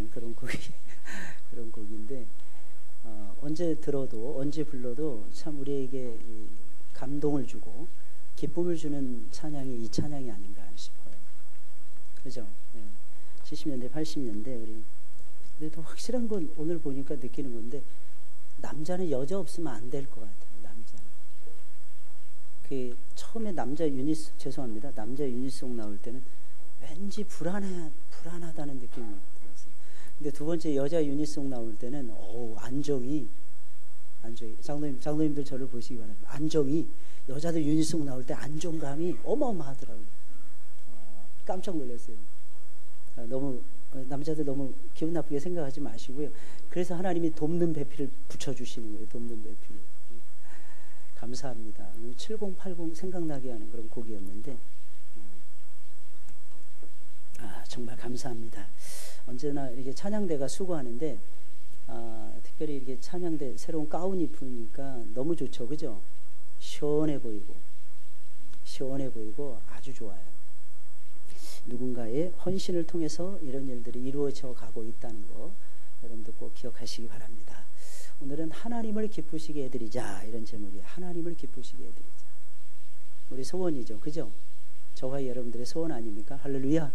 그런 곡이 그런 곡인데 언제 들어도 언제 불러도 참 우리에게 감동을 주고 기쁨을 주는 찬양이 이 찬양이 아닌가 싶어요. 그죠? 네. 70년대 80년대 우리 근데 더 확실한 건 오늘 보니까 느끼는 건데 남자는 여자 없으면 안 될 것 같아요. 남자는 그 처음에 남자 유닛 죄송합니다. 남자 유닛송 나올 때는 왠지 불안하다는 느낌이 들었어요. 근데 두 번째 여자 유닛송 나올 때는 안정이 장로님들 저를 보시기 바랍니다. 안정이 여자들 유닛송 나올 때 안정감이 어마어마하더라고요. 깜짝 놀랐어요. 너무 남자들 너무 기분 나쁘게 생각하지 마시고요. 그래서 하나님이 돕는 배필을 붙여주시는 거예요. 돕는 배필을. 감사합니다. 7080 생각나게 하는 그런 곡이었는데 정말 감사합니다. 언제나 이렇게 찬양대가 수고하는데 특별히 이렇게 찬양대 새로운 가운 입으니까 너무 좋죠. 그죠? 시원해 보이고 아주 좋아요. 누군가의 헌신을 통해서 이런 일들이 이루어져 가고 있다는 거 여러분들 꼭 기억하시기 바랍니다. 오늘은 하나님을 기쁘시게 해드리자 이런 제목이에요. 하나님을 기쁘시게 해드리자. 우리 소원이죠. 그죠? 저와 여러분들의 소원 아닙니까? 할렐루야.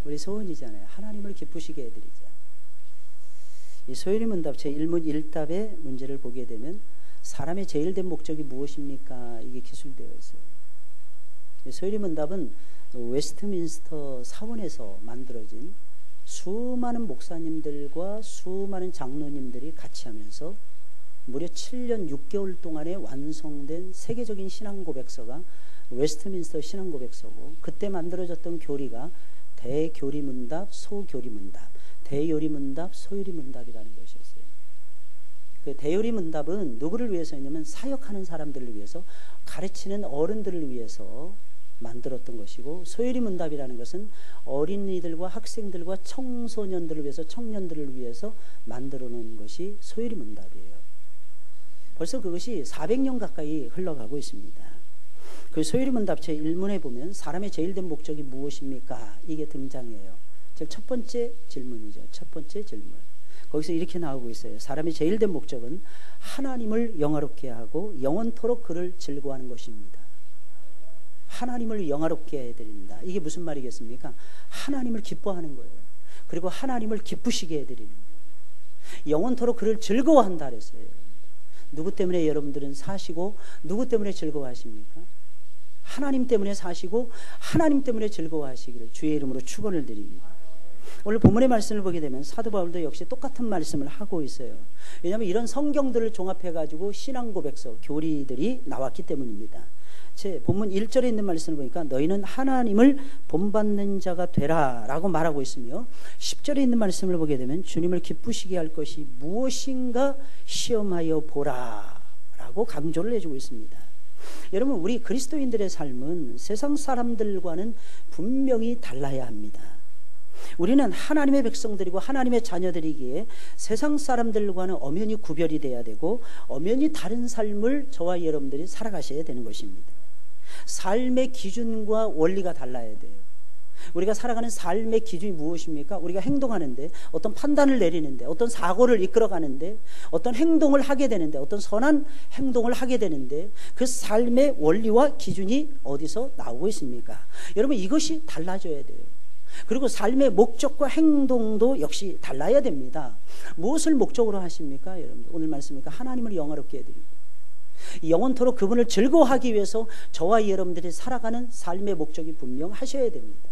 우리 소원이잖아요. 하나님을 기쁘시게 해드리자. 이 소요리 문답 제1문 1답의 문제를 보게 되면 사람의 제일 된 목적이 무엇입니까? 이게 기술되어 있어요. 소요리 문답은 웨스트민스터 사원에서 만들어진 수많은 목사님들과 수많은 장로님들이 같이 하면서 무려 7년 6개월 동안에 완성된 세계적인 신앙고백서가 웨스트민스터 신앙고백서고 그때 만들어졌던 교리가 대교리문답, 소교리문답, 대요리문답, 소요리문답이라는 것이었어요. 그 대요리문답은 누구를 위해서였냐면 사역하는 사람들을 위해서 가르치는 어른들을 위해서 만들었던 것이고 소요리문답이라는 것은 어린이들과 학생들과 청소년들을 위해서 청년들을 위해서 만들어 놓은 것이 소요리문답이에요. 벌써 그것이 400년 가까이 흘러가고 있습니다. 그 소요리문답 제1문에 보면 사람의 제일 된 목적이 무엇입니까? 이게 등장해요. 즉 첫 번째 질문이죠. 첫 번째 질문. 거기서 이렇게 나오고 있어요. 사람의 제일 된 목적은 하나님을 영화롭게 하고 영원토록 그를 즐거워하는 것입니다. 하나님을 영화롭게 해드린다. 이게 무슨 말이겠습니까? 하나님을 기뻐하는 거예요. 그리고 하나님을 기쁘시게 해드리는 거예요. 영원토록 그를 즐거워한다 그랬어요. 누구 때문에 여러분들은 사시고 누구 때문에 즐거워하십니까? 하나님 때문에 사시고 하나님 때문에 즐거워하시기를 주의 이름으로 축원을 드립니다. 오늘 본문의 말씀을 보게 되면 사도 바울도 역시 똑같은 말씀을 하고 있어요. 왜냐하면 이런 성경들을 종합해가지고 신앙고백서, 교리들이 나왔기 때문입니다. 제 본문 1절에 있는 말씀을 보니까 너희는 하나님을 본받는 자가 되라 라고 말하고 있으며 10절에 있는 말씀을 보게 되면 주님을 기쁘시게 할 것이 무엇인가 시험하여 보라 라고 강조를 해주고 있습니다. 여러분 우리 그리스도인들의 삶은 세상 사람들과는 분명히 달라야 합니다. 우리는 하나님의 백성들이고 하나님의 자녀들이기에 세상 사람들과는 엄연히 구별이 돼야 되고 엄연히 다른 삶을 저와 여러분들이 살아가셔야 되는 것입니다. 삶의 기준과 원리가 달라야 돼요. 우리가 살아가는 삶의 기준이 무엇입니까? 우리가 행동하는데 어떤 판단을 내리는데 어떤 사고를 이끌어가는데 어떤 행동을 하게 되는데 어떤 선한 행동을 하게 되는데 그 삶의 원리와 기준이 어디서 나오고 있습니까? 여러분 이것이 달라져야 돼요. 그리고 삶의 목적과 행동도 역시 달라야 됩니다. 무엇을 목적으로 하십니까? 여러분들 오늘 말씀이니까 하나님을 영화롭게 해드리고 영원토록 그분을 즐거워하기 위해서 저와 여러분들이 살아가는 삶의 목적이 분명하셔야 됩니다.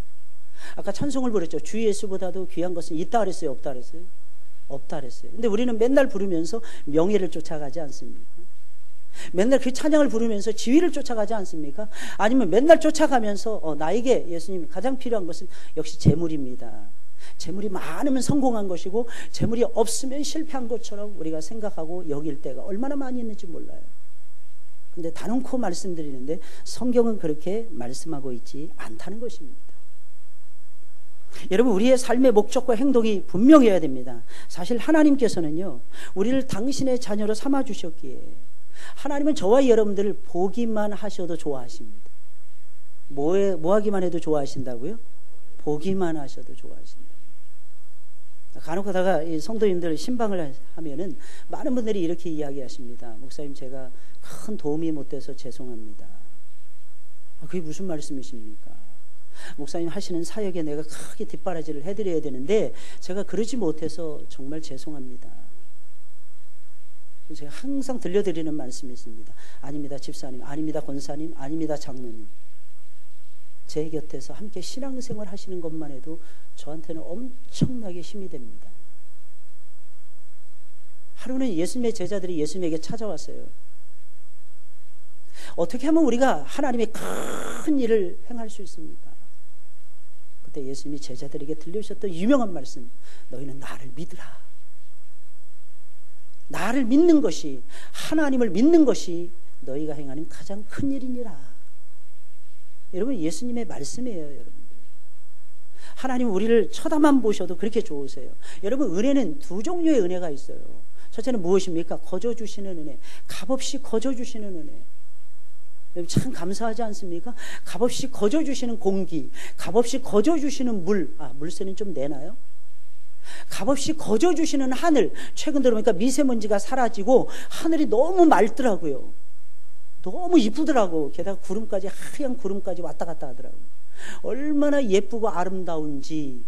아까 찬송을 부르죠. 주 예수보다도 귀한 것은 있다 그랬어요? 없다 그랬어요? 없다 그랬어요. 근데 우리는 맨날 부르면서 명예를 쫓아가지 않습니까? 맨날 그 찬양을 부르면서 지위를 쫓아가지 않습니까? 아니면 맨날 쫓아가면서 나에게 예수님 가장 필요한 것은 역시 재물입니다. 재물이 많으면 성공한 것이고 재물이 없으면 실패한 것처럼 우리가 생각하고 여길 때가 얼마나 많이 있는지 몰라요. 근데 단언코 말씀드리는데 성경은 그렇게 말씀하고 있지 않다는 것입니다. 여러분 우리의 삶의 목적과 행동이 분명해야 됩니다. 사실 하나님께서는요 우리를 당신의 자녀로 삼아주셨기에 하나님은 저와 여러분들을 보기만 하셔도 좋아하십니다. 뭐 하기만 해도 좋아하신다고요? 보기만 하셔도 좋아하신다. 간혹 가다가 이 성도님들 신방을 하면은 많은 분들이 이렇게 이야기하십니다. 목사님, 제가 큰 도움이 못 돼서 죄송합니다. 그게 무슨 말씀이십니까? 목사님 하시는 사역에 내가 크게 뒷바라지를 해드려야 되는데 제가 그러지 못해서 정말 죄송합니다. 제가 항상 들려드리는 말씀이 있습니다. 아닙니다 집사님, 아닙니다 권사님, 아닙니다 장로님. 제 곁에서 함께 신앙생활 하시는 것만 해도 저한테는 엄청나게 힘이 됩니다. 하루는 예수님의 제자들이 예수님에게 찾아왔어요. 어떻게 하면 우리가 하나님의 큰 일을 행할 수 있습니까? 그때 예수님이 제자들에게 들려주셨던 유명한 말씀, 너희는 나를 믿으라. 나를 믿는 것이, 하나님을 믿는 것이 너희가 행하는 가장 큰 일이니라. 여러분, 예수님의 말씀이에요. 여러분들, 하나님 우리를 쳐다만 보셔도 그렇게 좋으세요. 여러분, 은혜는 두 종류의 은혜가 있어요. 첫째는 무엇입니까? 거저 주시는 은혜, 값없이 거저 주시는 은혜. 여러분, 참 감사하지 않습니까? 값없이 거저 주시는 공기, 값없이 거저 주시는 물. 물세는 좀 내나요? 값없이 거저 주시는 하늘. 최근 들어보니까 미세먼지가 사라지고 하늘이 너무 맑더라고요. 너무 이쁘더라고. 게다가 구름까지, 하얀 구름까지 왔다 갔다 하더라고요. 얼마나 예쁘고 아름다운지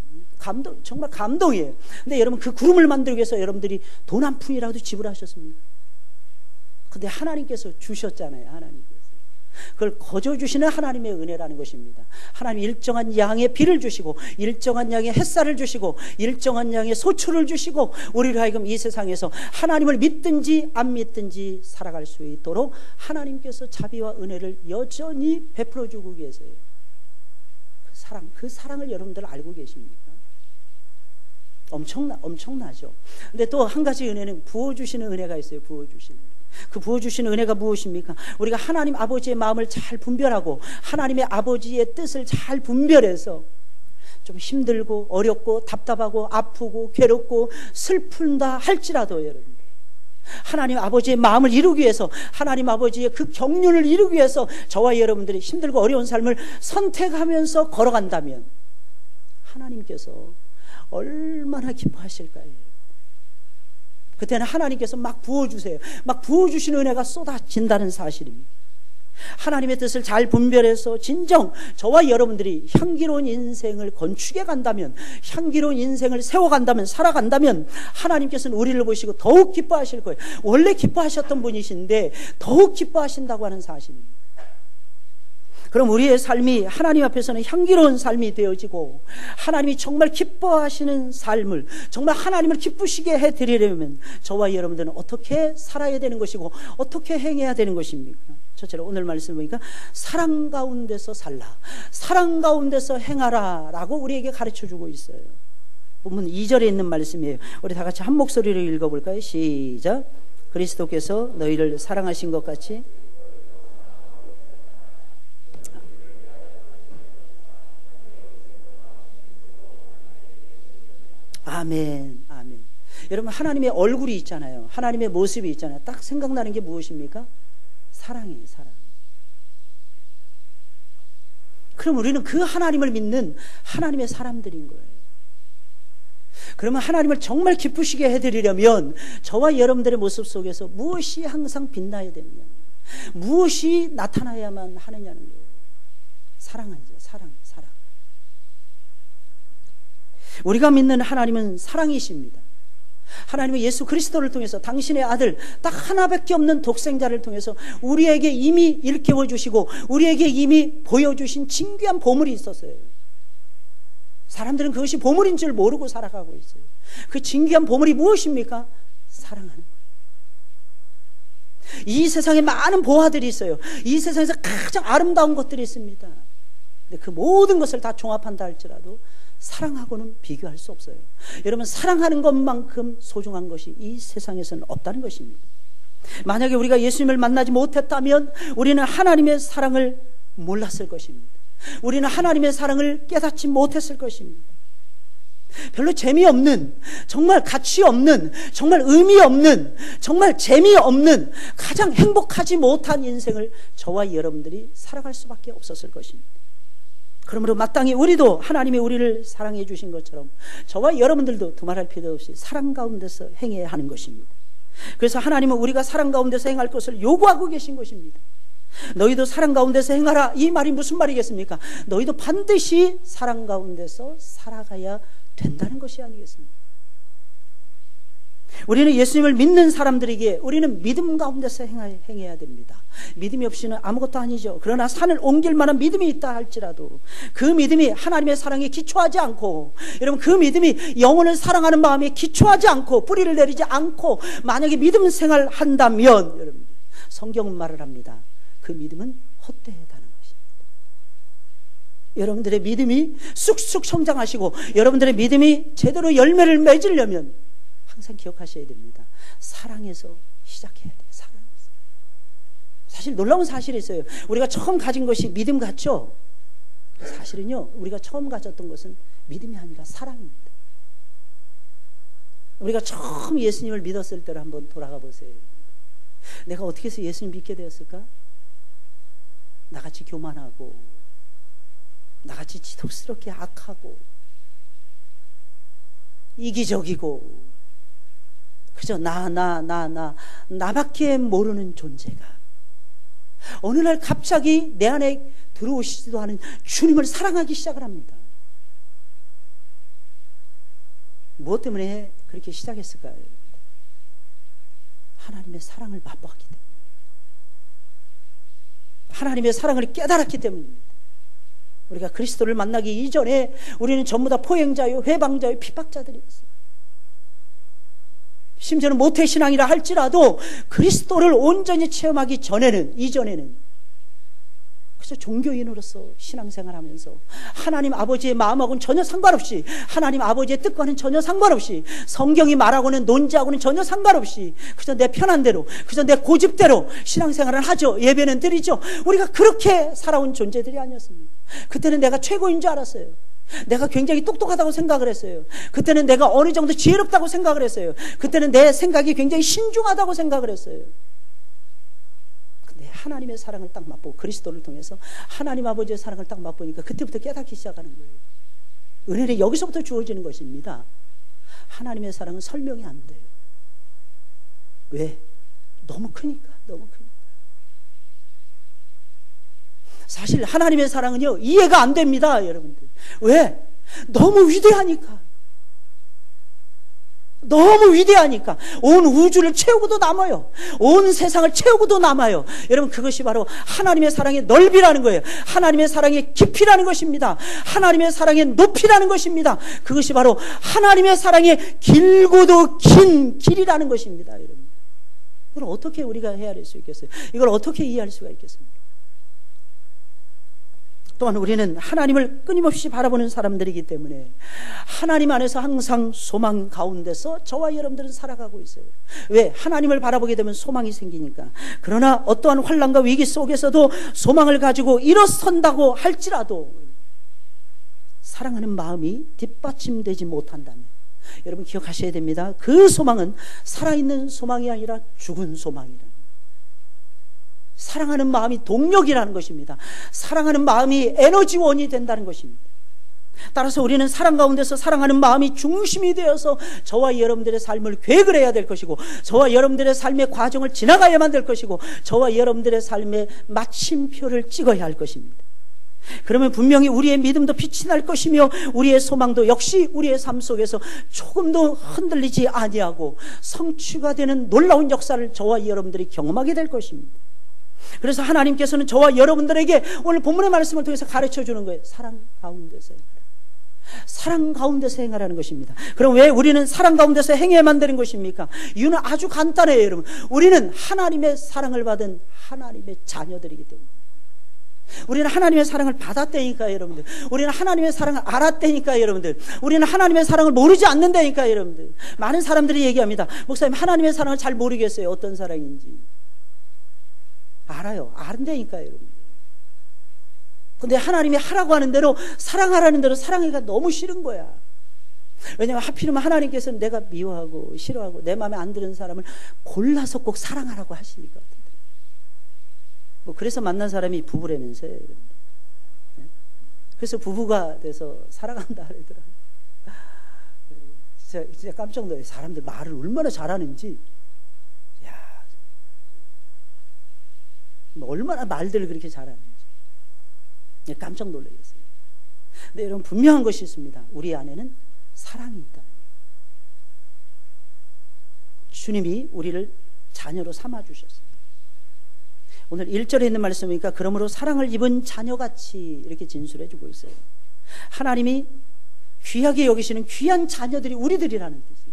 정말 감동이에요. 근데 여러분, 그 구름을 만들기 위해서 여러분들이 돈 한 푼이라도 지불하셨습니까? 근데 하나님께서 주셨잖아요. 하나님께서 그걸 거저 주시는 하나님의 은혜라는 것입니다. 하나님 일정한 양의 비를 주시고, 일정한 양의 햇살을 주시고, 일정한 양의 소출을 주시고, 우리를 하여금 이 세상에서 하나님을 믿든지 안 믿든지 살아갈 수 있도록 하나님께서 자비와 은혜를 여전히 베풀어 주고 계세요. 그 사랑을 여러분들 알고 계십니까? 엄청나죠. 근데 또 한 가지 은혜는 부어주시는 은혜가 있어요. 부어주시는 은혜. 그 부어주시는 은혜가 무엇입니까? 우리가 하나님 아버지의 마음을 잘 분별하고 하나님의 아버지의 뜻을 잘 분별해서 좀 힘들고 어렵고 답답하고 아프고 괴롭고 슬픈다 할지라도 여러분, 하나님 아버지의 마음을 이루기 위해서, 하나님 아버지의 그 경륜을 이루기 위해서 저와 여러분들이 힘들고 어려운 삶을 선택하면서 걸어간다면 하나님께서 얼마나 기뻐하실까요? 그때는 하나님께서 막 부어주세요. 막 부어주시는 은혜가 쏟아진다는 사실입니다. 하나님의 뜻을 잘 분별해서 진정 저와 여러분들이 향기로운 인생을 건축해 간다면, 향기로운 인생을 세워간다면, 살아간다면 하나님께서는 우리를 보시고 더욱 기뻐하실 거예요. 원래 기뻐하셨던 분이신데 더욱 기뻐하신다고 하는 사실입니다. 그럼 우리의 삶이 하나님 앞에서는 향기로운 삶이 되어지고, 하나님이 정말 기뻐하시는 삶을, 정말 하나님을 기쁘시게 해드리려면 저와 여러분들은 어떻게 살아야 되는 것이고 어떻게 행해야 되는 것입니까? 첫째로 오늘 말씀을 보니까 사랑 가운데서 살라, 사랑 가운데서 행하라 라고 우리에게 가르쳐주고 있어요. 본문 2절에 있는 말씀이에요. 우리 다 같이 한 목소리로 읽어볼까요? 시작. 그리스도께서 너희를 사랑하신 것 같이. 아멘, 아멘. 여러분, 하나님의 얼굴이 있잖아요. 하나님의 모습이 있잖아요. 딱 생각나는 게 무엇입니까? 사랑이에요, 사랑. 그럼 우리는 그 하나님을 믿는 하나님의 사람들인 거예요. 그러면 하나님을 정말 기쁘시게 해드리려면 저와 여러분들의 모습 속에서 무엇이 항상 빛나야 되느냐는 거예요. 무엇이 나타나야만 하느냐는 거예요. 사랑이죠, 사랑. 우리가 믿는 하나님은 사랑이십니다. 하나님은 예수 그리스도를 통해서 당신의 아들 딱 하나밖에 없는 독생자를 통해서 우리에게 이미 일깨워 주시고 우리에게 이미 보여주신 진귀한 보물이 있었어요. 사람들은 그것이 보물인 줄 모르고 살아가고 있어요. 그 진귀한 보물이 무엇입니까? 사랑하는 거예요. 이 세상에 많은 보화들이 있어요. 이 세상에서 가장 아름다운 것들이 있습니다. 근데 그 모든 것을 다 종합한다 할지라도 사랑하고는 비교할 수 없어요. 여러분, 사랑하는 것만큼 소중한 것이 이 세상에서는 없다는 것입니다. 만약에 우리가 예수님을 만나지 못했다면 우리는 하나님의 사랑을 몰랐을 것입니다. 우리는 하나님의 사랑을 깨닫지 못했을 것입니다. 별로 재미없는, 정말 가치 없는, 정말 의미 없는, 정말 재미없는, 가장 행복하지 못한 인생을 저와 여러분들이 살아갈 수밖에 없었을 것입니다. 그러므로 마땅히 우리도 하나님이 우리를 사랑해 주신 것처럼 저와 여러분들도 두말할 필요 없이 사랑 가운데서 행해야 하는 것입니다. 그래서 하나님은 우리가 사랑 가운데서 행할 것을 요구하고 계신 것입니다. 너희도 사랑 가운데서 행하라. 이 말이 무슨 말이겠습니까? 너희도 반드시 사랑 가운데서 살아가야 된다는 것이 아니겠습니까? 우리는 예수님을 믿는 사람들에게 우리는 믿음 가운데서 행해야 됩니다. 믿음이 없이는 아무것도 아니죠. 그러나 산을 옮길 만한 믿음이 있다 할지라도 그 믿음이 하나님의 사랑에 기초하지 않고, 여러분 그 믿음이 영혼을 사랑하는 마음에 기초하지 않고 뿌리를 내리지 않고 만약에 믿음 생활한다면, 여러분 성경은 말을 합니다. 그 믿음은 헛되다는 것입니다. 여러분들의 믿음이 쑥쑥 성장하시고 여러분들의 믿음이 제대로 열매를 맺으려면 항상 기억하셔야 됩니다. 사랑에서 시작해야 돼요. 사랑에서. 사실 놀라운 사실이 있어요. 우리가 처음 가진 것이 믿음 같죠? 사실은요, 우리가 처음 가졌던 것은 믿음이 아니라 사랑입니다. 우리가 처음 예수님을 믿었을 때를 한번 돌아가 보세요. 내가 어떻게 해서 예수님 믿게 되었을까? 나같이 교만하고, 나같이 지독스럽게 악하고, 이기적이고, 그저 나밖에 모르는 존재가 어느 날 갑자기 내 안에 들어오시지도 않은 주님을 사랑하기 시작을 합니다. 무엇 때문에 그렇게 시작했을까요? 하나님의 사랑을 맛보았기 때문에, 하나님의 사랑을 깨달았기 때문입니다. 우리가 그리스도를 만나기 이전에 우리는 전부 다 포행자요, 회방자요, 핍박자들이었어요. 심지어는 모태신앙이라 할지라도 그리스도를 온전히 체험하기 전에는, 이전에는 그래서 종교인으로서 신앙생활하면서 하나님 아버지의 마음하고는 전혀 상관없이, 하나님 아버지의 뜻과는 전혀 상관없이, 성경이 말하고는 논지하고는 전혀 상관없이 그저 내 편한 대로, 그저 내 고집대로 신앙생활을 하죠. 예배는 드리죠. 우리가 그렇게 살아온 존재들이 아니었습니다. 그때는 내가 최고인 줄 알았어요. 내가 굉장히 똑똑하다고 생각을 했어요. 그때는 내가 어느 정도 지혜롭다고 생각을 했어요. 그때는 내 생각이 굉장히 신중하다고 생각을 했어요. 근데 하나님의 사랑을 딱 맛보고, 그리스도를 통해서 하나님 아버지의 사랑을 딱 맛보니까 그때부터 깨닫기 시작하는 거예요. 은혜는 여기서부터 주어지는 것입니다. 하나님의 사랑은 설명이 안 돼요. 왜? 너무 크니까. 너무 크니까. 사실 하나님의 사랑은요, 이해가 안 됩니다, 여러분들. 왜? 너무 위대하니까. 너무 위대하니까. 온 우주를 채우고도 남아요. 온 세상을 채우고도 남아요. 여러분, 그것이 바로 하나님의 사랑의 넓이라는 거예요. 하나님의 사랑의 깊이라는 것입니다. 하나님의 사랑의 높이라는 것입니다. 그것이 바로 하나님의 사랑의 길고도 긴 길이라는 것입니다, 여러분. 이걸 어떻게 우리가 헤아릴 수 있겠어요? 이걸 어떻게 이해할 수가 있겠습니까? 또한 우리는 하나님을 끊임없이 바라보는 사람들이기 때문에 하나님 안에서 항상 소망 가운데서 저와 여러분들은 살아가고 있어요. 왜? 하나님을 바라보게 되면 소망이 생기니까. 그러나 어떠한 환난과 위기 속에서도 소망을 가지고 일어선다고 할지라도 사랑하는 마음이 뒷받침되지 못한다면, 여러분 기억하셔야 됩니다. 그 소망은 살아있는 소망이 아니라 죽은 소망이라. 사랑하는 마음이 동력이라는 것입니다. 사랑하는 마음이 에너지원이 된다는 것입니다. 따라서 우리는 사랑 가운데서 사랑하는 마음이 중심이 되어서 저와 여러분들의 삶을 계획을 해야 될 것이고, 저와 여러분들의 삶의 과정을 지나가야만 될 것이고, 저와 여러분들의 삶의 마침표를 찍어야 할 것입니다. 그러면 분명히 우리의 믿음도 빛이 날 것이며 우리의 소망도 역시 우리의 삶 속에서 조금도 흔들리지 아니하고 성취가 되는 놀라운 역사를 저와 여러분들이 경험하게 될 것입니다. 그래서 하나님께서는 저와 여러분들에게 오늘 본문의 말씀을 통해서 가르쳐 주는 거예요. 사랑 가운데서 행하라. 사랑 가운데서 행하라는 것입니다. 그럼 왜 우리는 사랑 가운데서 행해야만 되는 것입니까? 이유는 아주 간단해요, 여러분. 우리는 하나님의 사랑을 받은 하나님의 자녀들이기 때문에. 우리는 하나님의 사랑을 받았다니까요, 여러분들. 우리는 하나님의 사랑을 알았다니까요, 여러분들. 우리는 하나님의 사랑을 모르지 않는다니까요, 여러분들. 많은 사람들이 얘기합니다. 목사님, 하나님의 사랑을 잘 모르겠어요. 어떤 사랑인지. 알아요. 아는다니까요, 여러분. 근데 하나님이 하라고 하는 대로, 사랑하라는 대로 사랑하기가 너무 싫은 거야. 왜냐하면 하필이면 하나님께서는 내가 미워하고 싫어하고 내 마음에 안 드는 사람을 골라서 꼭 사랑하라고 하시니까. 뭐 그래서 만난 사람이 부부라면서요, 여러분. 그래서 부부가 돼서 살아간다 그러더라. 진짜 깜짝 놀라요. 사람들 말을 얼마나 잘하는지. 야, 얼마나 말들을 그렇게 잘하는지 깜짝 놀라겠어요. 근데 여러분, 분명한 것이 있습니다. 우리 안에는 사랑이 있다. 주님이 우리를 자녀로 삼아주셨어요. 오늘 1절에 있는 말씀이니까 그러므로 사랑을 입은 자녀같이 이렇게 진술해주고 있어요. 하나님이 귀하게 여기시는 귀한 자녀들이 우리들이라는 뜻이에요.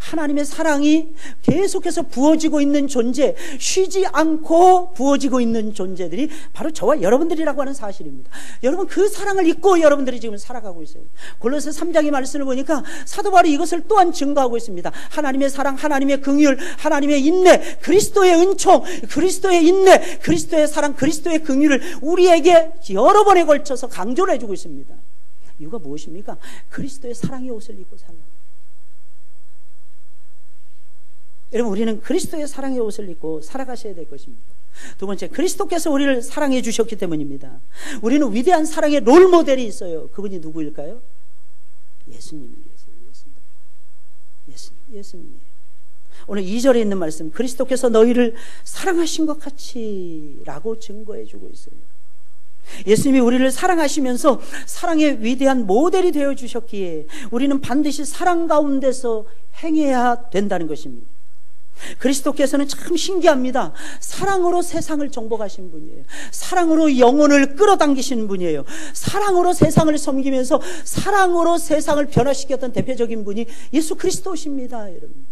하나님의 사랑이 계속해서 부어지고 있는 존재, 쉬지 않고 부어지고 있는 존재들이 바로 저와 여러분들이라고 하는 사실입니다. 여러분, 그 사랑을 잊고 여러분들이 지금 살아가고 있어요. 골로새 3장의 말씀을 보니까 사도 바울이 이것을 또한 증거하고 있습니다. 하나님의 사랑, 하나님의 긍휼, 하나님의 인내, 그리스도의 은총, 그리스도의 인내, 그리스도의 사랑, 그리스도의 긍휼을 우리에게 여러 번에 걸쳐서 강조를 해주고 있습니다. 이유가 무엇입니까? 그리스도의 사랑의 옷을 입고 살라. 여러분, 우리는 그리스도의 사랑의 옷을 입고 살아가셔야 될 것입니다. 두 번째, 그리스도께서 우리를 사랑해 주셨기 때문입니다. 우리는 위대한 사랑의 롤 모델이 있어요. 그분이 누구일까요? 예수님이에요. 예수님이에요. 오늘 2절에 있는 말씀, 그리스도께서 너희를 사랑하신 것 같이 라고 증거해 주고 있어요. 예수님이 우리를 사랑하시면서 사랑의 위대한 모델이 되어 주셨기에 우리는 반드시 사랑 가운데서 행해야 된다는 것입니다. 그리스도께서는 참 신기합니다. 사랑으로 세상을 정복하신 분이에요. 사랑으로 영혼을 끌어당기시는 분이에요. 사랑으로 세상을 섬기면서 사랑으로 세상을 변화시켰던 대표적인 분이 예수 그리스도십니다. 여러분,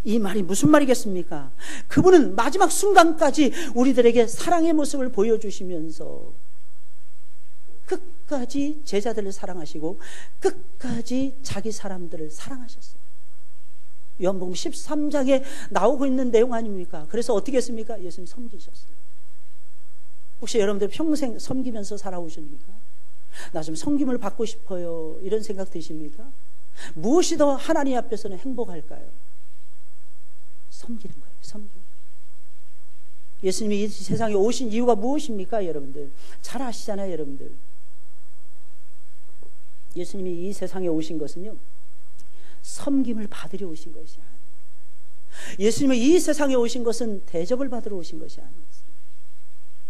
이 말이 무슨 말이겠습니까? 그분은 마지막 순간까지 우리들에게 사랑의 모습을 보여주시면서 끝까지 제자들을 사랑하시고 끝까지 자기 사람들을 사랑하셨어요. 요한복음 13장에 나오고 있는 내용 아닙니까? 그래서 어떻게 했습니까? 예수님 섬기셨어요. 혹시 여러분들 평생 섬기면서 살아오십니까? 나 좀 섬김을 받고 싶어요, 이런 생각 드십니까? 무엇이 더 하나님 앞에서는 행복할까요? 섬기는 거예요. 섬기는 거예요. 예수님이 이 세상에 오신 이유가 무엇입니까? 여러분들 잘 아시잖아요. 여러분들, 예수님이 이 세상에 오신 것은요, 섬김을 받으려 오신 것이 아니에요. 예수님이 이 세상에 오신 것은 대접을 받으러 오신 것이 아니었어요.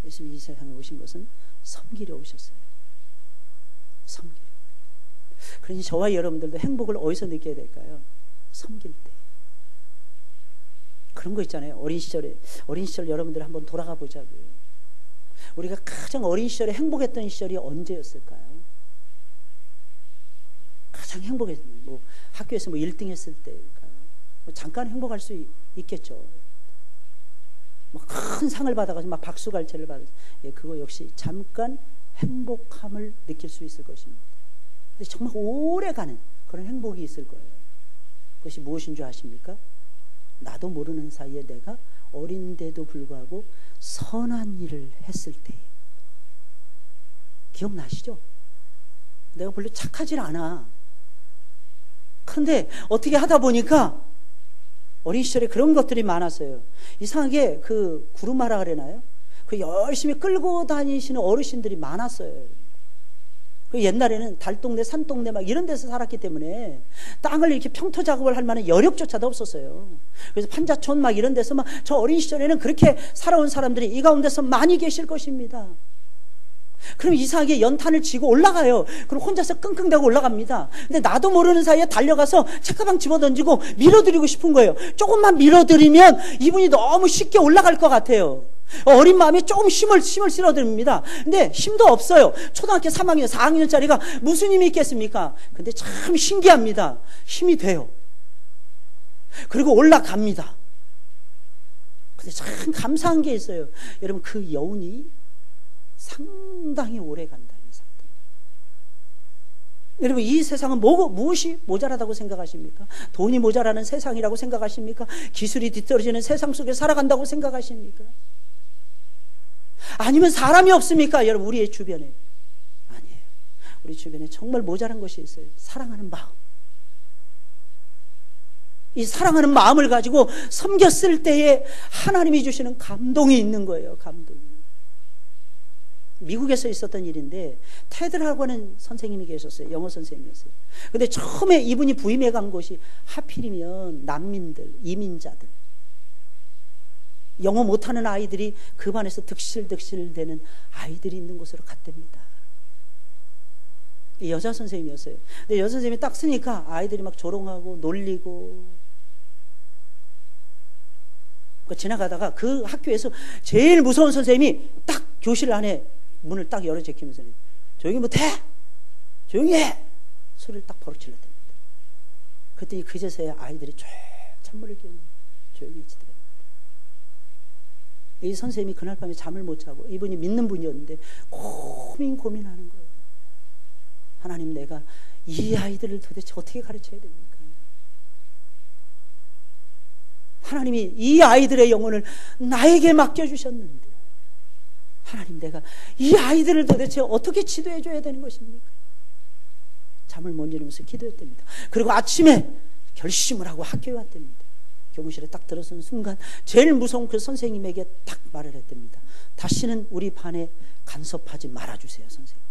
예수님이 이 세상에 오신 것은 섬기려 오셨어요. 섬기려. 그러니 저와 여러분들도 행복을 어디서 느껴야 될까요? 섬길 때. 그런 거 있잖아요. 어린 시절 여러분들 한번 돌아가 보자고요. 우리가 가장 어린 시절에 행복했던 시절이 언제였을까요? 가장 행복했던, 뭐 학교에서 뭐 1등 했을 때일까요? 뭐 잠깐 행복할 수 있겠죠. 뭐 큰 상을 받아가지고 막 박수갈채를 받아서, 예, 그거 역시 잠깐 행복함을 느낄 수 있을 것입니다. 근데 정말 오래가는 그런 행복이 있을 거예요. 그것이 무엇인 줄 아십니까? 나도 모르는 사이에 내가 어린데도 불구하고 선한 일을 했을 때, 기억나시죠? 내가 별로 착하질 않아. 근데 어떻게 하다 보니까 어린 시절에 그런 것들이 많았어요. 이상하게 그 구루마라 그러나요? 그 열심히 끌고 다니시는 어르신들이 많았어요. 그 옛날에는 달동네, 산동네 막 이런 데서 살았기 때문에 땅을 이렇게 평토 작업을 할 만한 여력조차도 없었어요. 그래서 판자촌 막 이런 데서 막 저 어린 시절에는 그렇게 살아온 사람들이 이 가운데서 많이 계실 것입니다. 그럼 이상하게 연탄을 쥐고 올라가요. 그럼 혼자서 끙끙대고 올라갑니다. 근데 나도 모르는 사이에 달려가서 책가방 집어던지고 밀어드리고 싶은 거예요. 조금만 밀어드리면 이분이 너무 쉽게 올라갈 것 같아요. 어린 마음에 조금 힘을 실어드립니다. 근데 힘도 없어요. 초등학교 3학년, 4학년짜리가 무슨 힘이 있겠습니까? 근데 참 신기합니다. 힘이 돼요. 그리고 올라갑니다. 근데 참 감사한 게 있어요. 여러분, 그 여운이 상당히 오래 간다는 상당. 여러분, 이 세상은 무엇이 모자라다고 생각하십니까? 돈이 모자라는 세상이라고 생각하십니까? 기술이 뒤떨어지는 세상 속에 살아간다고 생각하십니까? 아니면 사람이 없습니까? 여러분, 우리의 주변에. 아니에요. 우리 주변에 정말 모자란 것이 있어요. 사랑하는 마음. 이 사랑하는 마음을 가지고 섬겼을 때에 하나님이 주시는 감동이 있는 거예요. 감동이. 미국에서 있었던 일인데 테드라고 하는 선생님이 계셨어요. 영어 선생님이었어요. 근데 처음에 이분이 부임해 간 곳이 하필이면 난민들, 이민자들, 영어 못하는 아이들이 그 반에서 득실득실대는 아이들이 있는 곳으로 갔답니다. 여자 선생님이었어요. 근데 여자 선생님이 딱 쓰니까 아이들이 막 조롱하고 놀리고, 지나가다가 그 학교에서 제일 무서운 선생님이 딱 교실 안에 문을 딱 열어 제키면서 조용히 못해! 조용히 해! 소리를 딱 버럭질렀답니다. 그랬더니 그제서야 아이들이 찬물을 끼우고 조용히 해지더랍니다. 이 선생님이 그날 밤에 잠을 못 자고, 이분이 믿는 분이었는데 고민하는 거예요. 하나님, 내가 이 아이들을 도대체 어떻게 가르쳐야 됩니까? 하나님이 이 아이들의 영혼을 나에게 맡겨주셨는데, 하나님, 내가 이 아이들을 도대체 어떻게 지도해 줘야 되는 것입니까? 잠을 못 이루면서 기도했답니다. 그리고 아침에 결심을 하고 학교에 왔답니다. 교무실에 딱 들어선 순간 제일 무서운 그 선생님에게 딱 말을 했답니다. 다시는 우리 반에 간섭하지 말아주세요, 선생님.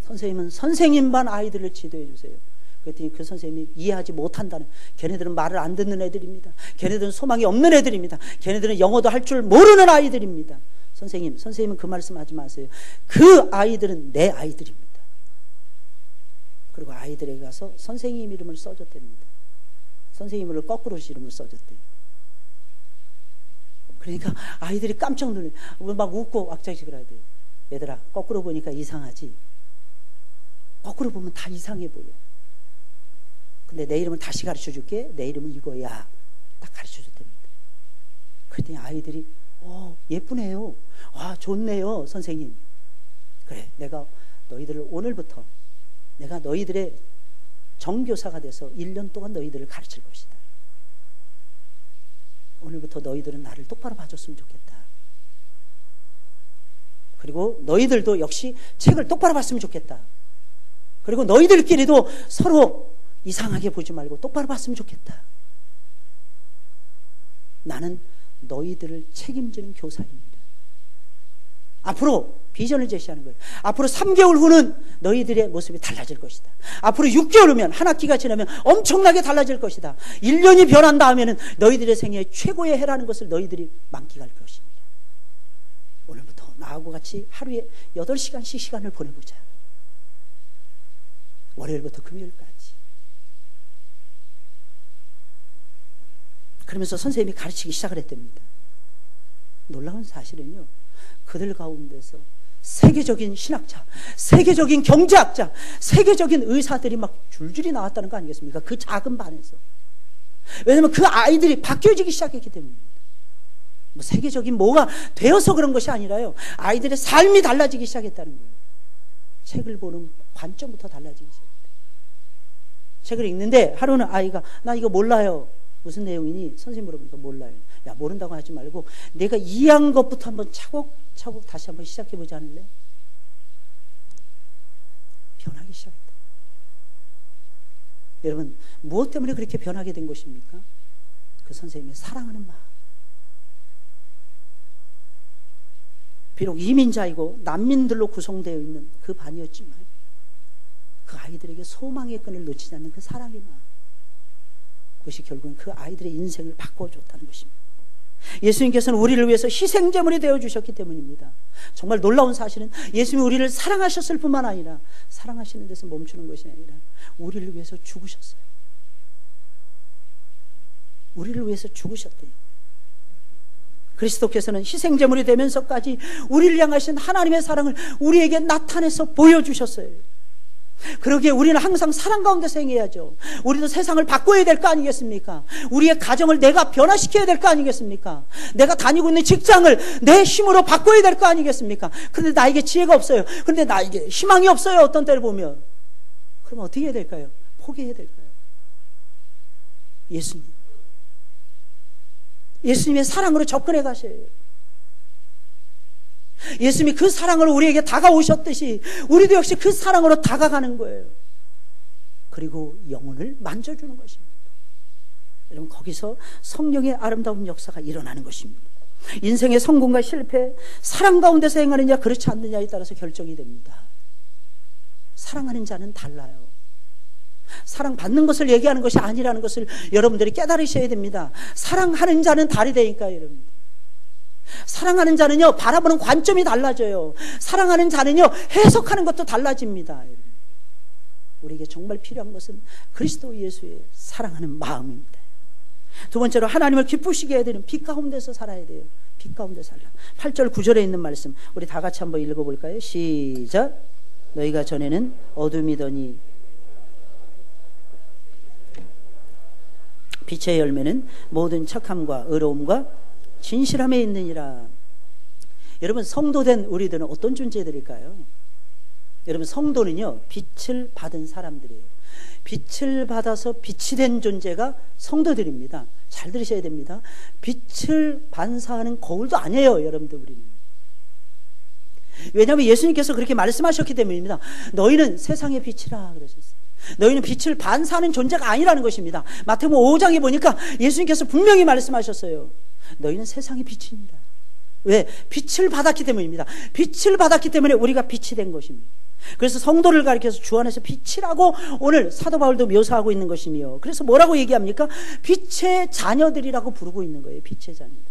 선생님은 선생님 반 아이들을 지도해 주세요. 그랬더니 그 선생님이 이해하지 못한다는, 걔네들은 말을 안 듣는 애들입니다. 걔네들은 소망이 없는 애들입니다. 걔네들은 영어도 할 줄 모르는 아이들입니다. 선생님은 그 말씀하지 마세요. 그 아이들은 내 아이들입니다. 그리고 아이들에게 가서 선생님 이름을 써줬답니다. 선생님 이름을 거꾸로 이름을 써줬대요. 그러니까 아이들이 깜짝 놀래. 막 웃고 왁자지껄 하대요. 얘들아, 거꾸로 보니까 이상하지? 거꾸로 보면 다 이상해 보여. 근데 내 이름을 다시 가르쳐 줄게. 내 이름은 이거야. 딱 가르쳐 줬답니다. 그랬더니 아이들이 예쁘네요. 와, 좋네요, 선생님. 그래, 내가 너희들을 오늘부터 내가 너희들의 정교사가 돼서 1년 동안 너희들을 가르칠 것이다. 오늘부터 너희들은 나를 똑바로 봐줬으면 좋겠다. 그리고 너희들도 역시 책을 똑바로 봤으면 좋겠다. 그리고 너희들끼리도 서로 이상하게 보지 말고 똑바로 봤으면 좋겠다. 나는 너희들을 책임지는 교사입니다. 앞으로 비전을 제시하는 거예요. 앞으로 3개월 후는 너희들의 모습이 달라질 것이다. 앞으로 6개월 후면, 한 학기가 지나면 엄청나게 달라질 것이다. 1년이 변한 다음에는 너희들의 생애의 최고의 해라는 것을 너희들이 만끽할 것입니다. 오늘부터 나하고 같이 하루에 8시간씩 시간을 보내보자. 월요일부터 금요일까지. 그러면서 선생님이 가르치기 시작을 했답니다. 놀라운 사실은요, 그들 가운데서 세계적인 신학자, 세계적인 경제학자, 세계적인 의사들이 막 줄줄이 나왔다는 거 아니겠습니까? 그 작은 반에서. 왜냐하면 그 아이들이 바뀌어지기 시작했기 때문입니다. 뭐 세계적인 뭐가 되어서 그런 것이 아니라요, 아이들의 삶이 달라지기 시작했다는 거예요. 책을 보는 관점부터 달라지기 시작했다. 책을 읽는데 하루는 아이가, 나 이거 몰라요. 무슨 내용이니? 선생님 물어보니까 몰라요. 야, 모른다고 하지 말고 내가 이해한 것부터 한번 차곡차곡 다시 한번 시작해보지 않을래? 변하기 시작했다. 여러분, 무엇 때문에 그렇게 변하게 된 것입니까? 그 선생님의 사랑하는 마음. 비록 이민자이고 난민들로 구성되어 있는 그 반이었지만 그 아이들에게 소망의 끈을 놓치지 않는 그 사랑의 마음, 그것이 결국은 그 아이들의 인생을 바꿔줬다는 것입니다. 예수님께서는 우리를 위해서 희생제물이 되어주셨기 때문입니다. 정말 놀라운 사실은 예수님이 우리를 사랑하셨을 뿐만 아니라 사랑하시는 데서 멈추는 것이 아니라 우리를 위해서 죽으셨어요. 우리를 위해서 죽으셨대요. 그리스도께서는 희생제물이 되면서까지 우리를 향하신 하나님의 사랑을 우리에게 나타내서 보여주셨어요. 그러기에 우리는 항상 사랑 가운데서 행해야죠. 우리도 세상을 바꿔야 될 거 아니겠습니까? 우리의 가정을 내가 변화시켜야 될 거 아니겠습니까? 내가 다니고 있는 직장을 내 힘으로 바꿔야 될 거 아니겠습니까? 그런데 나에게 지혜가 없어요. 그런데 나에게 희망이 없어요. 어떤 때를 보면. 그럼 어떻게 해야 될까요? 포기해야 될까요? 예수님의 사랑으로 접근해 가셔야 해요. 예수님이 그 사랑으로 우리에게 다가오셨듯이 우리도 역시 그 사랑으로 다가가는 거예요. 그리고 영혼을 만져주는 것입니다. 여러분, 거기서 성령의 아름다운 역사가 일어나는 것입니다. 인생의 성공과 실패, 사랑 가운데서 행하느냐 그렇지 않느냐에 따라서 결정이 됩니다. 사랑하는 자는 달라요. 사랑받는 것을 얘기하는 것이 아니라는 것을 여러분들이 깨달으셔야 됩니다. 사랑하는 자는 다르다니까요, 여러분. 사랑하는 자는요, 바라보는 관점이 달라져요. 사랑하는 자는요, 해석하는 것도 달라집니다. 우리에게 정말 필요한 것은 그리스도 예수의 사랑하는 마음입니다. 두 번째로 하나님을 기쁘시게 해야 되는 빛 가운데서 살아야 돼요. 빛 가운데 살라. 8절 9절에 있는 말씀 우리 다 같이 한번 읽어볼까요? 시작. 너희가 전에는 어둠이더니 빛의 열매는 모든 착함과 의로움과 진실함에 있느니라. 여러분, 성도된 우리들은 어떤 존재들일까요? 여러분, 성도는요, 빛을 받은 사람들이에요. 빛을 받아서 빛이 된 존재가 성도들입니다. 잘 들으셔야 됩니다. 빛을 반사하는 거울도 아니에요, 여러분들. 우리는. 왜냐하면 예수님께서 그렇게 말씀하셨기 때문입니다. 너희는 세상의 빛이라 그러셨어요. 너희는 빛을 반사하는 존재가 아니라는 것입니다. 마태복음 5장에 보니까 예수님께서 분명히 말씀하셨어요. 너희는 세상의 빛입니다. 왜? 빛을 받았기 때문입니다. 빛을 받았기 때문에 우리가 빛이 된 것입니다. 그래서 성도를 가리켜서 주 안에서 빛이라고 오늘 사도 바울도 묘사하고 있는 것이며, 그래서 뭐라고 얘기합니까? 빛의 자녀들이라고 부르고 있는 거예요. 빛의 자녀들.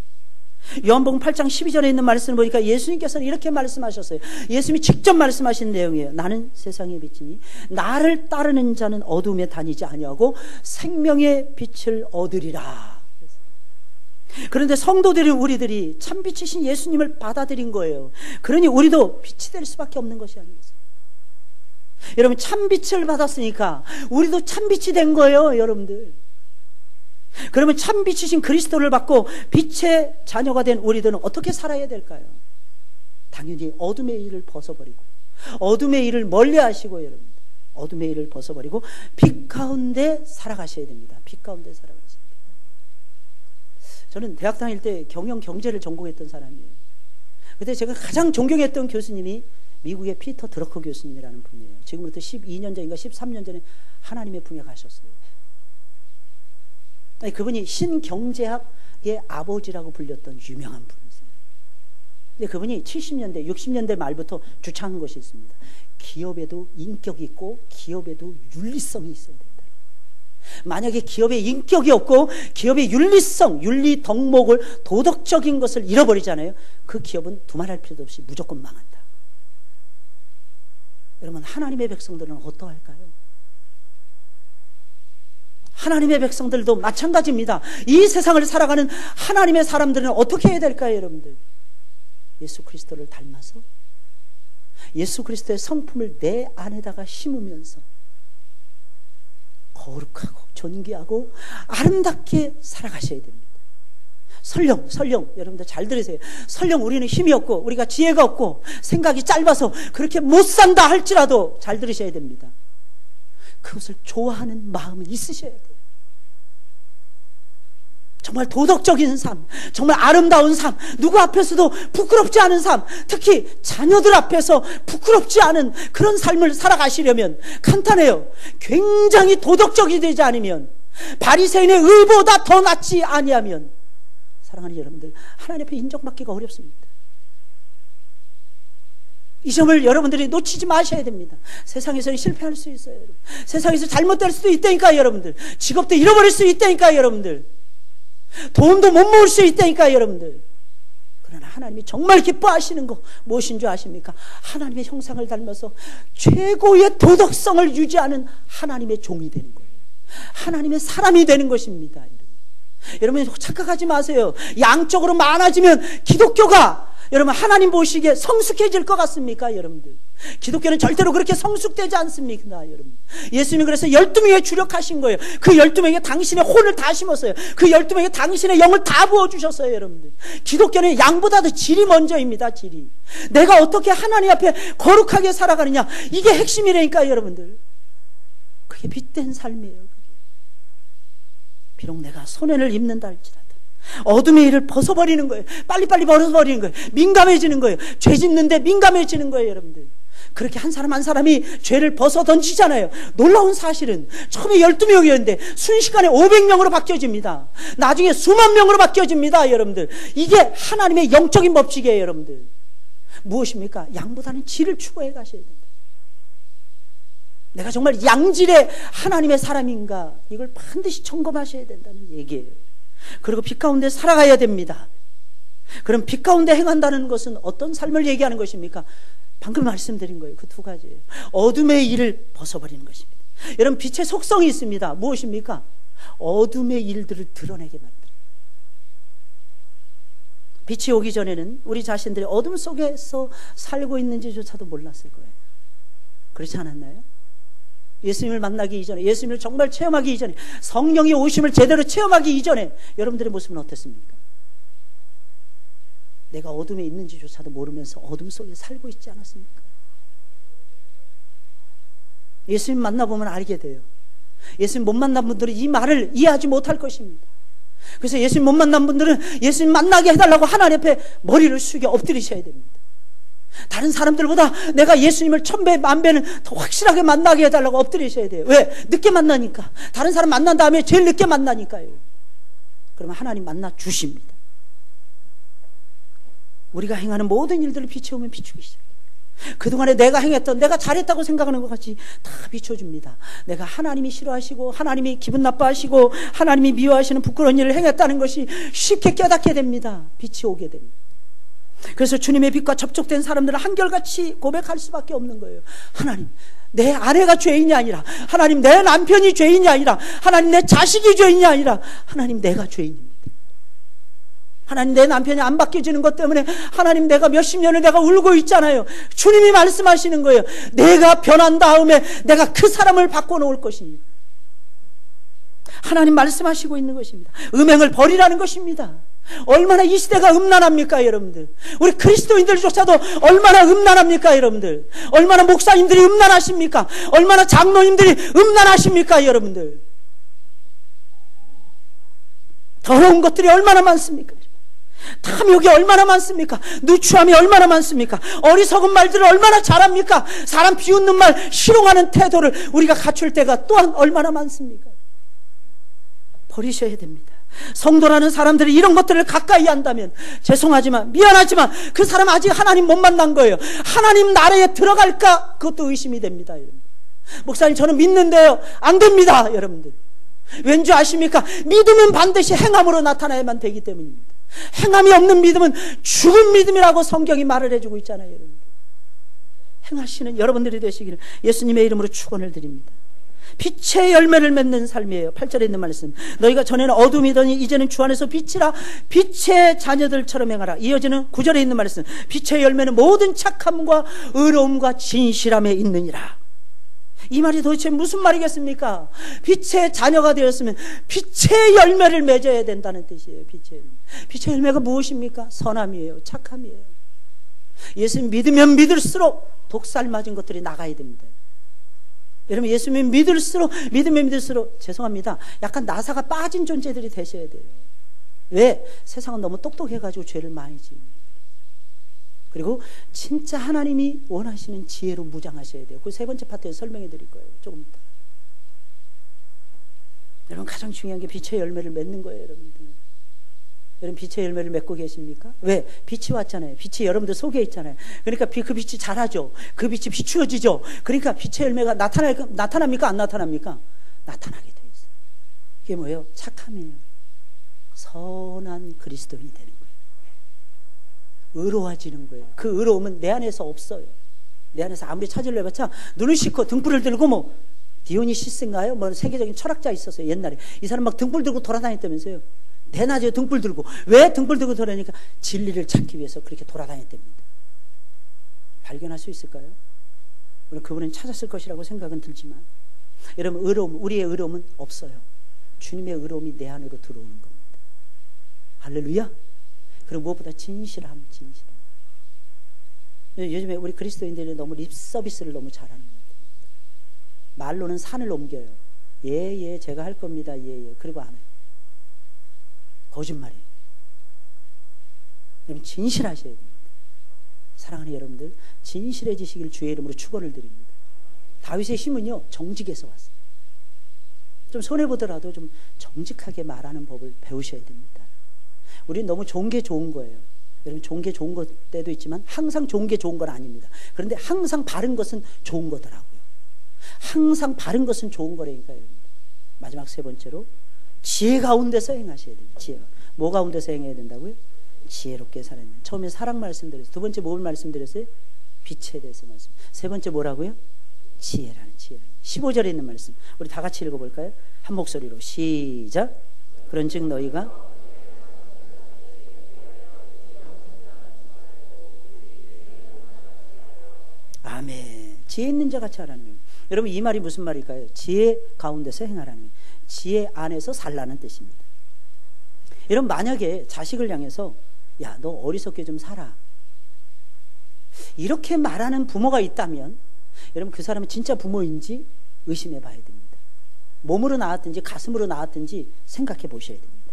요한복음 8장 12절에 있는 말씀을 보니까 예수님께서는 이렇게 말씀하셨어요. 예수님이 직접 말씀하신 내용이에요. 나는 세상의 빛이니 나를 따르는 자는 어둠에 다니지 아니하고 생명의 빛을 얻으리라. 그런데 성도들이, 우리들이 참빛이신 예수님을 받아들인 거예요. 그러니 우리도 빛이 될 수밖에 없는 것이 아니겠어요? 여러분, 참빛을 받았으니까 우리도 참빛이 된 거예요, 여러분들. 그러면 참빛이신 그리스도를 받고 빛의 자녀가 된 우리들은 어떻게 살아야 될까요? 당연히 어둠의 일을 벗어버리고, 어둠의 일을 멀리하시고, 여러분, 어둠의 일을 벗어버리고 빛 가운데 살아가셔야 됩니다. 빛 가운데 살아가셔야 됩니다. 저는 대학 다닐 때 경영 경제를 전공했던 사람이에요. 그때 제가 가장 존경했던 교수님이 미국의 피터 드러커 교수님이라는 분이에요. 지금부터 12년 전인가 13년 전에 하나님의 품에 가셨어요. 아니, 그분이 신경제학의 아버지라고 불렸던 유명한 분이세요. 근데 그분이 70년대, 60년대 말부터 주창한 것이 있습니다. 기업에도 인격이 있고 기업에도 윤리성이 있어야 된다. 만약에 기업에 인격이 없고 기업의 윤리성, 윤리 덕목을, 도덕적인 것을 잃어버리잖아요. 그 기업은 두말할 필요도 없이 무조건 망한다. 여러분, 하나님의 백성들은 어떠할까요? 하나님의 백성들도 마찬가지입니다. 이 세상을 살아가는 하나님의 사람들은 어떻게 해야 될까요, 여러분들? 예수 그리스도를 닮아서 예수 그리스도의 성품을 내 안에다가 심으면서 거룩하고 존귀하고 아름답게 살아가셔야 됩니다. 설령 여러분들 잘 들으세요. 설령 우리는 힘이 없고 우리가 지혜가 없고 생각이 짧아서 그렇게 못 산다 할지라도 잘 들으셔야 됩니다. 그것을 좋아하는 마음이 있으셔야 돼요. 정말 도덕적인 삶, 정말 아름다운 삶, 누구 앞에서도 부끄럽지 않은 삶, 특히 자녀들 앞에서 부끄럽지 않은 그런 삶을 살아가시려면 간단해요. 굉장히 도덕적이 되지 않으면, 바리새인의 의보다 더 낫지 아니하면, 사랑하는 여러분들, 하나님 앞에 인정받기가 어렵습니다. 이 점을 여러분들이 놓치지 마셔야 됩니다. 세상에서는 실패할 수 있어요, 여러분. 세상에서 잘못될 수도 있다니까요, 여러분들. 직업도 잃어버릴 수 있다니까요, 여러분들. 돈도 못 모을 수 있다니까요, 여러분들. 그러나 하나님이 정말 기뻐하시는 거 무엇인 줄 아십니까? 하나님의 형상을 닮아서 최고의 도덕성을 유지하는 하나님의 종이 되는 거예요. 하나님의 사람이 되는 것입니다. 여러분, 착각하지 마세요. 양적으로 많아지면 기독교가 여러분 하나님 보시기에 성숙해질 것 같습니까, 여러분들? 기독교는 절대로 그렇게 성숙되지 않습니다, 여러분. 예수님이 그래서 12명에 주력하신 거예요. 그 12명에게 당신의 혼을 다 심었어요. 그 12명에게 당신의 영을 다 부어주셨어요, 여러분들. 기독교는 양보다도 질이 먼저입니다, 질이. 내가 어떻게 하나님 앞에 거룩하게 살아가느냐, 이게 핵심이라니까요, 여러분들. 그게 빛된 삶이에요. 그게. 비록 내가 손해를 입는다 할지라도 어둠의 일을 벗어버리는 거예요. 빨리빨리 벗어버리는 거예요. 민감해지는 거예요. 죄 짓는데 민감해지는 거예요, 여러분들. 그렇게 한 사람 한 사람이 죄를 벗어 던지잖아요. 놀라운 사실은 처음에 12명이었는데 순식간에 500명으로 바뀌어집니다. 나중에 수만 명으로 바뀌어집니다. 여러분들, 이게 하나님의 영적인 법칙이에요. 여러분들, 무엇입니까? 양보다는 질을 추구해 가셔야 된다. 내가 정말 양질의 하나님의 사람인가, 이걸 반드시 점검하셔야 된다는 얘기예요. 그리고 빛 가운데 살아가야 됩니다. 그럼 빛 가운데 행한다는 것은 어떤 삶을 얘기하는 것입니까? 방금 말씀드린 거예요. 그 두 가지예요. 어둠의 일을 벗어버리는 것입니다. 여러분, 빛의 속성이 있습니다. 무엇입니까? 어둠의 일들을 드러내게 만들어요. 빛이 오기 전에는 우리 자신들이 어둠 속에서 살고 있는지조차도 몰랐을 거예요. 그렇지 않았나요? 예수님을 만나기 이전에, 예수님을 정말 체험하기 이전에, 성령의 오심을 제대로 체험하기 이전에 여러분들의 모습은 어땠습니까? 내가 어둠에 있는지조차도 모르면서 어둠 속에 살고 있지 않았습니까? 예수님 만나보면 알게 돼요. 예수님 못 만난 분들은 이 말을 이해하지 못할 것입니다. 그래서 예수님 못 만난 분들은 예수님 만나게 해달라고 하나님 앞에 머리를 숙여 엎드리셔야 됩니다. 다른 사람들보다 내가 예수님을 1000배 만배는 더 확실하게 만나게 해달라고 엎드리셔야 돼요. 왜? 늦게 만나니까. 다른 사람 만난 다음에 제일 늦게 만나니까요. 그러면 하나님 만나 주십니다. 우리가 행하는 모든 일들을 비춰오면 비추기 시작해요. 그동안에 내가 행했던, 내가 잘했다고 생각하는 것 같이 다 비춰줍니다. 내가 하나님이 싫어하시고 하나님이 기분 나빠하시고 하나님이 미워하시는 부끄러운 일을 행했다는 것이 쉽게 깨닫게 됩니다. 빛이 오게 됩니다. 그래서 주님의 빛과 접촉된 사람들은 한결같이 고백할 수밖에 없는 거예요. 하나님, 내 아내가 죄인이 아니라, 하나님 내 남편이 죄인이 아니라, 하나님 내 자식이 죄인이 아니라, 하나님 내가 죄인입니다. 하나님 내 남편이 안 바뀌어지는 것 때문에 하나님 내가 몇십 년을 내가 울고 있잖아요. 주님이 말씀하시는 거예요. 내가 변한 다음에 내가 그 사람을 바꿔놓을 것입니다. 하나님 말씀하시고 있는 것입니다. 음행을 버리라는 것입니다. 얼마나 이 시대가 음란합니까, 여러분들? 우리 그리스도인들조차도 얼마나 음란합니까, 여러분들? 얼마나 목사님들이 음란하십니까? 얼마나 장로님들이 음란하십니까, 여러분들? 더러운 것들이 얼마나 많습니까? 탐욕이 얼마나 많습니까? 누추함이 얼마나 많습니까? 어리석은 말들을 얼마나 잘합니까? 사람 비웃는 말, 희롱하는 태도를 우리가 갖출 때가 또한 얼마나 많습니까? 버리셔야 됩니다. 성도라는 사람들이 이런 것들을 가까이 한다면, 죄송하지만 미안하지만 그 사람 아직 하나님 못 만난 거예요. 하나님 나라에 들어갈까? 그것도 의심이 됩니다. 여러분. 목사님, 저는 믿는데요. 안 됩니다. 여러분들, 왠지 아십니까? 믿음은 반드시 행함으로 나타나야만 되기 때문입니다. 행함이 없는 믿음은 죽은 믿음이라고 성경이 말을 해주고 있잖아요. 여러분들, 행하시는 여러분들이 되시기를 예수님의 이름으로 축원을 드립니다. 빛의 열매를 맺는 삶이에요. 8절에 있는 말씀, 너희가 전에는 어둠이더니 이제는 주 안에서 빛이라, 빛의 자녀들처럼 행하라. 이어지는 9절에 있는 말씀, 빛의 열매는 모든 착함과 의로움과 진실함에 있느니라. 이 말이 도대체 무슨 말이겠습니까? 빛의 자녀가 되었으면 빛의 열매를 맺어야 된다는 뜻이에요. 빛의 열매. 빛의 열매가 무엇입니까? 선함이에요. 착함이에요. 예수님 믿으면 믿을수록 독살 맞은 것들이 나가야 됩니다. 여러분, 예수님 믿으면 믿을수록 죄송합니다, 약간 나사가 빠진 존재들이 되셔야 돼요. 왜? 세상은 너무 똑똑해가지고 죄를 많이 지입니다. 그리고 진짜 하나님이 원하시는 지혜로 무장하셔야 돼요. 그 세 번째 파트에서 설명해 드릴 거예요. 조금 이따. 여러분, 가장 중요한 게 빛의 열매를 맺는 거예요. 여러분들, 여러분 빛의 열매를 맺고 계십니까? 왜? 빛이 왔잖아요. 빛이 여러분들 속에 있잖아요. 그러니까 그 빛이 자라죠. 그 빛이 비추어지죠. 그러니까 빛의 열매가 나타납니까? 안 나타납니까? 나타나게 돼 있어요. 그게 뭐예요? 착함이에요. 선한 그리스도인이 되는 거예요. 의로워지는 거예요. 그 의로움은 내 안에서 없어요. 내 안에서 아무리 찾으려 해봤자 눈을 씻고 등불을 들고, 뭐 디오니시스인가요? 뭐 세계적인 철학자 있었어요. 옛날에 이 사람 막 등불 들고 돌아다녔다면서요. 대낮에 등불 들고. 왜 등불 들고 돌아다니니까? 진리를 찾기 위해서 그렇게 돌아다녔답니다. 발견할 수 있을까요? 물론 그분은 찾았을 것이라고 생각은 들지만, 여러분, 우리의 의로움은 없어요. 주님의 의로움이 내 안으로 들어오는 겁니다. 할렐루야. 그리고 무엇보다 진실함. 요즘에 우리 그리스도인들이 너무 립 서비스를 너무 잘하는 것 같아요. 말로는 산을 옮겨요. 예, 제가 할 겁니다. 예. 그리고 안 해요. 거짓말이에요. 여러분, 진실하셔야 됩니다. 사랑하는 여러분들, 진실해지시길 주의 이름으로 축원을 드립니다. 다윗의 힘은요, 정직에서 왔어요. 좀 손해보더라도 좀 정직하게 말하는 법을 배우셔야 됩니다. 우리는 너무 좋은 게 좋은 거예요. 여러분, 좋은 게 좋은 것 때도 있지만 항상 좋은 게 좋은 건 아닙니다. 그런데 항상 바른 것은 좋은 거더라고요. 항상 바른 것은 좋은 거라니까요. 여러분. 마지막 세 번째로, 지혜 가운데서 행하셔야 됩니다. 지혜. 뭐 가운데서 행해야 된다고요? 지혜롭게 살아야 됩니다. 처음에 사랑 말씀드렸어요. 두 번째 뭘 말씀드렸어요? 빛에 대해서 말씀. 세 번째 뭐라고요? 지혜라는, 지혜. 15절에 있는 말씀 우리 다 같이 읽어볼까요? 한 목소리로 시작. 그런즉 너희가 아멘. 지혜 있는 자 같이 하라는 거예요. 여러분, 이 말이 무슨 말일까요? 지혜 가운데서 행하라는 거예요. 지혜 안에서 살라는 뜻입니다. 여러분, 만약에 자식을 향해서 야, 너 어리석게 좀 살아, 이렇게 말하는 부모가 있다면 여러분, 그 사람은 진짜 부모인지 의심해 봐야 됩니다. 몸으로 낳았든지 가슴으로 낳았든지 생각해 보셔야 됩니다.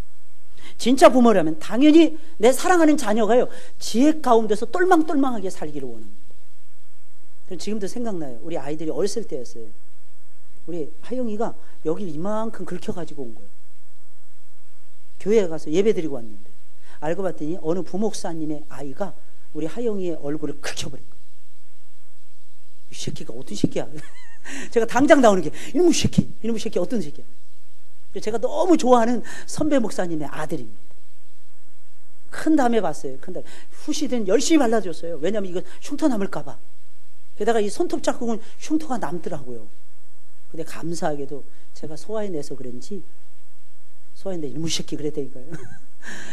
진짜 부모라면 당연히 내 사랑하는 자녀가요, 지혜 가운데서 똘망똘망하게 살기를 원합니다. 지금도 생각나요. 우리 아이들이 어렸을 때였어요. 우리 하영이가 여기 이만큼 긁혀가지고 온 거예요. 교회에 가서 예배 드리고 왔는데 알고 봤더니 어느 부목사님의 아이가 우리 하영이의 얼굴을 긁혀버린 거예요. 이 새끼가 어떤 새끼야? 제가 당장 나오는 게 이놈의 새끼 어떤 새끼야? 제가 너무 좋아하는 선배 목사님의 아들입니다. 큰 다음에 봤어요. 큰 다음에 후시든 열심히 발라줬어요. 왜냐하면 이거 흉터 남을까봐. 게다가 이 손톱 자국은 흉터가 남더라고요. 근데 감사하게도 제가 소화해내서 그런지, 소화해내 이놈의 새끼 그랬다니까요.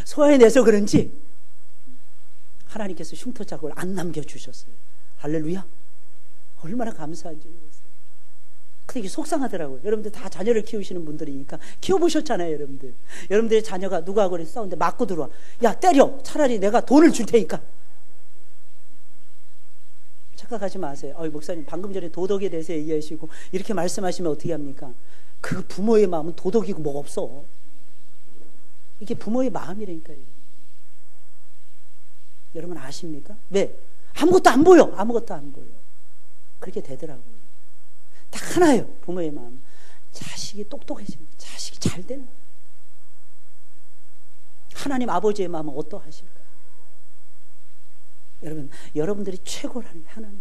소화해내서 그런지 하나님께서 흉터 자국을 안 남겨주셨어요. 할렐루야. 얼마나 감사한지 모르겠어요. 근데 이게 속상하더라고요. 여러분들 다 자녀를 키우시는 분들이니까 키워보셨잖아요. 여러분들의 자녀가 누구하고 싸우는데 맞고 들어와. 야, 때려. 차라리 내가 돈을 줄 테니까. 착각하지 마세요. 목사님 방금 전에 도덕에 대해서 얘기하시고 이렇게 말씀하시면 어떻게 합니까? 그 부모의 마음은 도덕이고 뭐가 없어. 이게 부모의 마음이라니까요. 여러분 아십니까? 왜? 아무것도 안 보여. 그렇게 되더라고요. 딱 하나예요. 부모의 마음. 자식이 똑똑해지면, 자식이 잘 되는 거예요. 하나님 아버지의 마음은 어떠하실까? 여러분, 여러분들이 최고라는 하나님.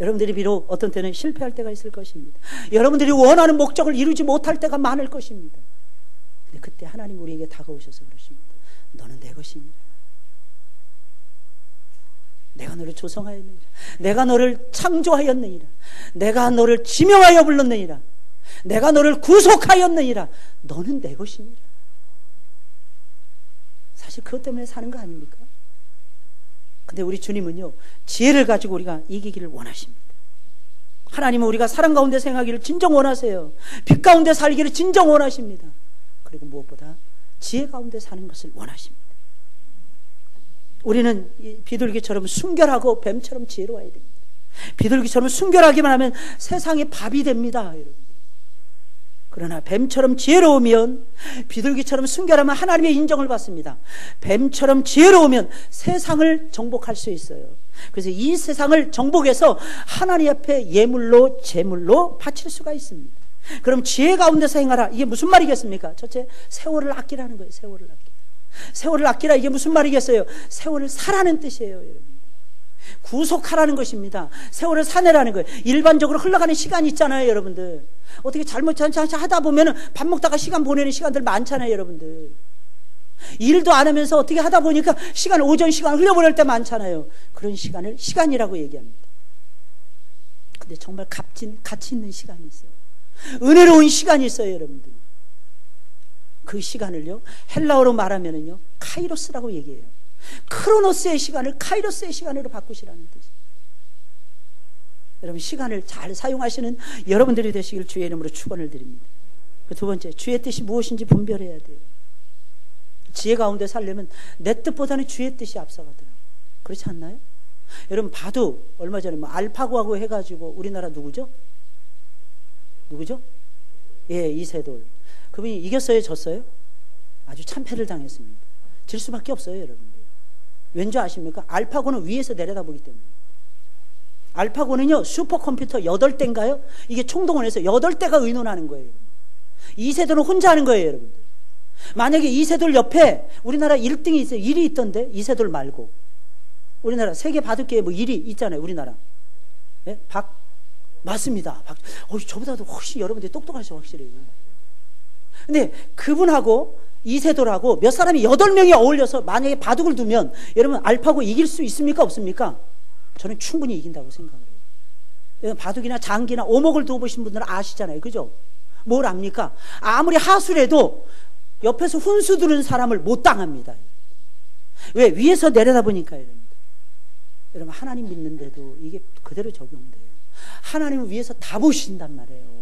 여러분들이 비록 어떤 때는 실패할 때가 있을 것입니다. 여러분들이 원하는 목적을 이루지 못할 때가 많을 것입니다. 근데 그때 하나님 우리에게 다가오셔서 그러십니다. 너는 내 것이니라. 내가 너를 조성하였느니라. 내가 너를 창조하였느니라. 내가 너를 지명하여 불렀느니라. 내가 너를 구속하였느니라. 너는 내 것이니라. 사실 그것 때문에 사는 거 아닙니까? 근데 우리 주님은요, 지혜를 가지고 우리가 이기기를 원하십니다. 하나님은 우리가 사랑 가운데 생하기를 진정 원하세요. 빛 가운데 살기를 진정 원하십니다. 그리고 무엇보다 지혜 가운데 사는 것을 원하십니다. 우리는 비둘기처럼 순결하고 뱀처럼 지혜로워야 됩니다. 비둘기처럼 순결하기만 하면 세상의 밥이 됩니다, 여러분. 그러나 뱀처럼 지혜로우면, 비둘기처럼 순결하면 하나님의 인정을 받습니다. 뱀처럼 지혜로우면 세상을 정복할 수 있어요. 그래서 이 세상을 정복해서 하나님 앞에 예물로 제물로 바칠 수가 있습니다. 그럼 지혜 가운데서 행하라, 이게 무슨 말이겠습니까? 첫째, 세월을 아끼라는 거예요. 세월을 아끼라, 이게 무슨 말이겠어요? 세월을 사라는 뜻이에요, 여러분. 구속하라는 것입니다. 세월을 사내라는 거예요. 일반적으로 흘러가는 시간이 있잖아요, 여러분들. 어떻게 잘못 하다 보면 밥 먹다가 시간 보내는 시간들 많잖아요, 여러분들. 일도 안 하면서 어떻게 하다 보니까 오전 시간 흘려보낼 때 많잖아요. 그런 시간을 시간이라고 얘기합니다. 근데 정말 가치 있는 시간이 있어요. 은혜로운 시간이 있어요, 여러분들. 그 시간을요, 헬라어로 말하면은요, 카이로스라고 얘기해요. 크로노스의 시간을 카이로스의 시간으로 바꾸시라는 뜻입니다. 여러분, 시간을 잘 사용하시는 여러분들이 되시길 주의 이름으로 축원을 드립니다. 두 번째, 주의 뜻이 무엇인지 분별해야 돼요. 지혜 가운데 살려면 내 뜻보다는 주의 뜻이 앞서가더라고요. 그렇지 않나요? 여러분, 봐도 얼마 전에 알파고하고 해가지고 우리나라 누구죠? 예, 이세돌. 그분이 이겼어요, 졌어요? 아주 참패를 당했습니다. 질 수밖에 없어요, 여러분들. 왠지 아십니까? 알파고는 위에서 내려다보기 때문에. 알파고는요, 슈퍼컴퓨터 8대인가요? 이게 총동원 해서 8대가 의논하는 거예요. 이세돌은 혼자 하는 거예요, 여러분들. 만약에 이세돌 옆에 우리나라 1등이 있어요. 1위 있던데, 이세돌 말고. 우리나라 세계 바둑계에 뭐 1위 있잖아요, 우리나라. 예? 맞습니다. 저보다도 훨씬 여러분들이 똑똑하시죠, 확실히. 근데 그분하고 이세돌하고 몇 사람이 8명이 어울려서 만약에 바둑을 두면 여러분 알파고 이길 수 있습니까? 없습니까? 저는 충분히 이긴다고 생각을 해요. 바둑이나 장기나 오목을 두어보신 분들은 아시잖아요. 그죠? 뭘 압니까? 아무리 하수래도 옆에서 훈수 두는 사람을 못 당합니다. 왜? 위에서 내려다보니까 여러분 하나님 믿는데도 이게 그대로 적용돼요. 하나님은 위에서 다 보신단 말이에요.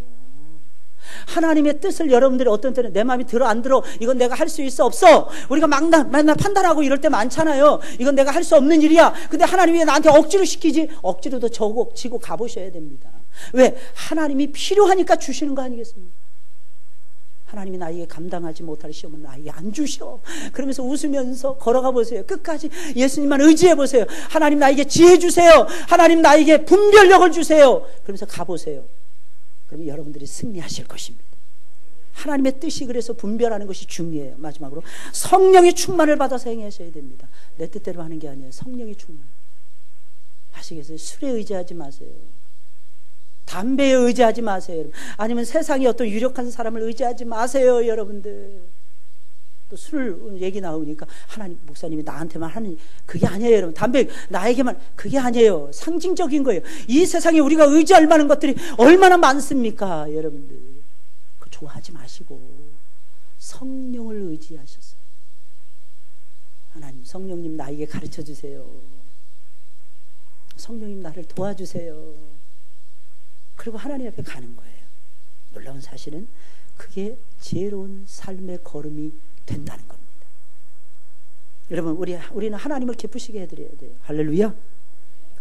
하나님의 뜻을 여러분들이 어떤 때는 내 마음이 들어 안 들어, 이건 내가 할 수 있어 없어, 우리가 맨날 판단하고 이럴 때 많잖아요. 이건 내가 할 수 없는 일이야. 근데 하나님이 왜 나한테 억지로 시키지? 억지로도 지고 가보셔야 됩니다. 왜? 하나님이 필요하니까 주시는 거 아니겠습니까? 하나님이 나에게 감당하지 못할 시험은 나에게 안 주셔. 그러면서 웃으면서 걸어가 보세요. 끝까지 예수님만 의지해 보세요. 하나님 나에게 지혜 주세요. 하나님 나에게 분별력을 주세요. 그러면서 가보세요. 그러면 여러분들이 승리하실 것입니다. 하나님의 뜻이 그래서 분별하는 것이 중요해요. 마지막으로 성령의 충만을 받아서 행하셔야 됩니다. 내 뜻대로 하는 게 아니에요. 성령의 충만. 아시겠어요? 술에 의지하지 마세요. 담배에 의지하지 마세요. 아니면 세상에 어떤 유력한 사람을 의지하지 마세요. 여러분들. 또 술 얘기 나오니까 하나님, 목사님이 나한테만 하는, 그게 아니에요. 여러분, 담배 나에게만, 그게 아니에요. 상징적인 거예요. 이 세상에 우리가 의지할 만한 것들이 얼마나 많습니까? 여러분들, 그거 좋아하지 마시고 성령을 의지하셔서, 하나님, 성령님 나에게 가르쳐 주세요. 성령님 나를 도와주세요. 그리고 하나님 앞에 가는 거예요. 놀라운 사실은 그게 지혜로운 삶의 걸음이 된다는 겁니다. 여러분, 우리는 하나님을 기쁘시게 해드려야 돼요. 할렐루야.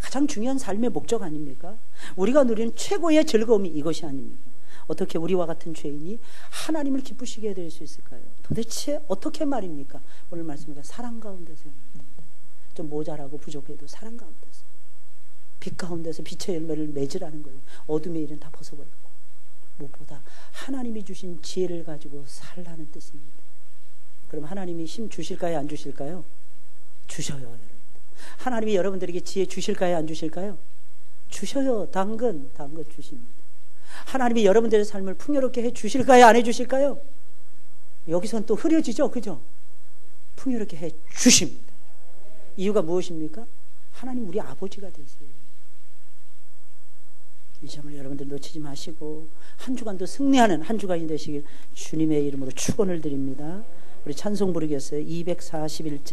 가장 중요한 삶의 목적 아닙니까? 우리가 누리는 최고의 즐거움이 이것이 아닙니까? 어떻게 우리와 같은 죄인이 하나님을 기쁘시게 해드릴 수 있을까요? 도대체 어떻게 말입니까? 오늘 말씀입니다. 사랑 가운데서, 좀 모자라고 부족해도 사랑 가운데서, 빛 가운데서 빛의 열매를 맺으라는 거예요. 어둠의 일은 다 벗어버리고, 무엇보다 하나님이 주신 지혜를 가지고 살라는 뜻입니다. 그럼 하나님이 힘 주실까요? 안 주실까요? 주셔요, 여러분. 하나님이 여러분들에게 지혜 주실까요? 안 주실까요? 주셔요. 당근 주십니다. 하나님이 여러분들의 삶을 풍요롭게 해 주실까요? 안 해 주실까요? 여기서는 또 흐려지죠, 그죠? 풍요롭게 해 주십니다. 이유가 무엇입니까? 하나님 우리 아버지가 되세요. 이 점을 여러분들 놓치지 마시고 한 주간도 승리하는 한 주간이 되시길 주님의 이름으로 축원을 드립니다. 우리 찬송 부르겠어요. 241장